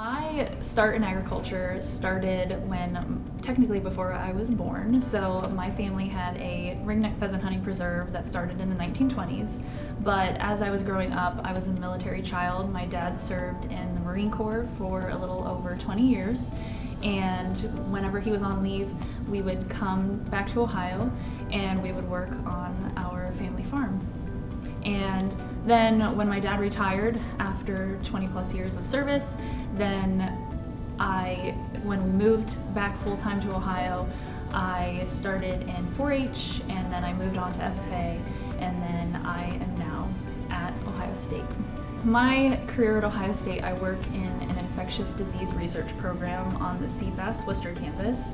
My start in agriculture started technically before I was born. So my family had a ringneck pheasant hunting preserve that started in the 1920s. But as I was growing up, I was a military child. My dad served in the Marine Corps for a little over 20 years. And whenever he was on leave, we would come back to Ohio and we would work on our family farm. And then when my dad retired after 20 plus years of service, then when we moved back full-time to Ohio, I started in 4-H and then I moved on to FFA, and then I am now at Ohio State. My career at Ohio State, I work in an infectious disease research program on the CFAES Worcester campus,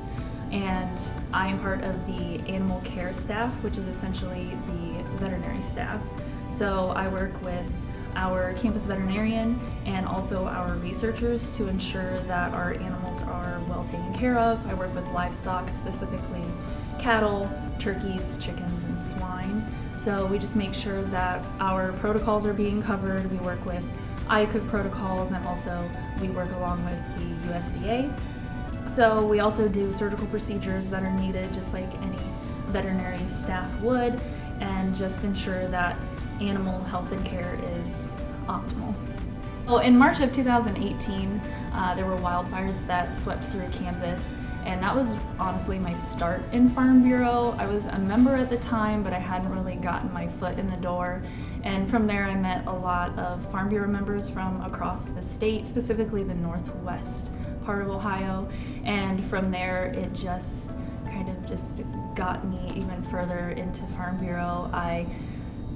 and I am part of the animal care staff, which is essentially the veterinary staff. So I work with our campus veterinarian and also our researchers to ensure that our animals are well taken care of. I work with livestock, specifically cattle, turkeys, chickens, and swine. So we just make sure that our protocols are being covered. We work with IACUC protocols, and also we work along with the USDA. So we also do surgical procedures that are needed just like any veterinary staff would, and just ensure that animal health and care is optimal. Well, in March of 2018, there were wildfires that swept through Kansas, and that was honestly my start in Farm Bureau. I was a member at the time, but I hadn't really gotten my foot in the door. And from there, I met a lot of Farm Bureau members from across the state, specifically the northwest part of Ohio. And from there, it just kind of just got me even further into Farm Bureau. I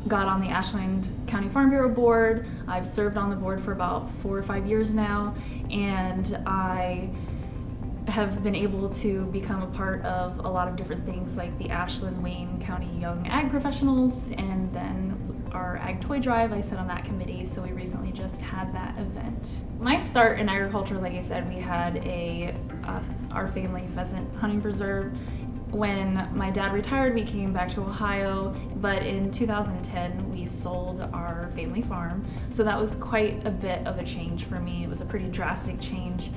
got on the Ashland County Farm Bureau board. I've served on the board for about 4 or 5 years now, and I have been able to become a part of a lot of different things like the Ashland Wayne County Young Ag Professionals, and then our Ag Toy Drive. I sit on that committee, so we recently just had that event. My start in agriculture, like I said, we had our family pheasant hunting preserve. When my dad retired, we came back to Ohio, but in 2010 we sold our family farm. So that was quite a bit of a change for me. It was a pretty drastic change.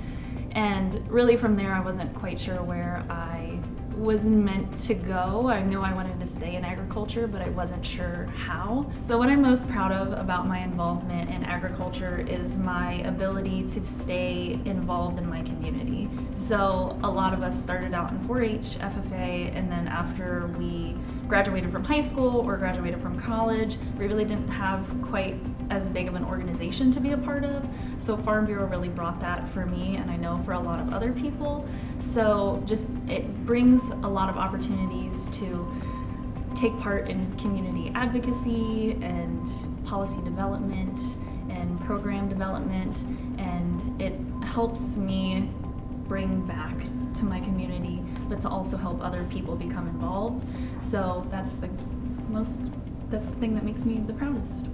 And really from there I wasn't quite sure where I was meant to go. I knew I wanted to stay in agriculture, but I wasn't sure how. So what I'm most proud of about my involvement in agriculture is my ability to stay involved in my community. So a lot of us started out in 4-H, FFA, and then after we graduated from high school or graduated from college, we really didn't have quite as big of an organization to be a part of. So Farm Bureau really brought that for me, and I know for a lot of other people. So just it brings a lot of opportunities to take part in community advocacy and policy development and program development, and it helps me bring back to my community, but to also help other people become involved. So that's the thing that makes me the proudest.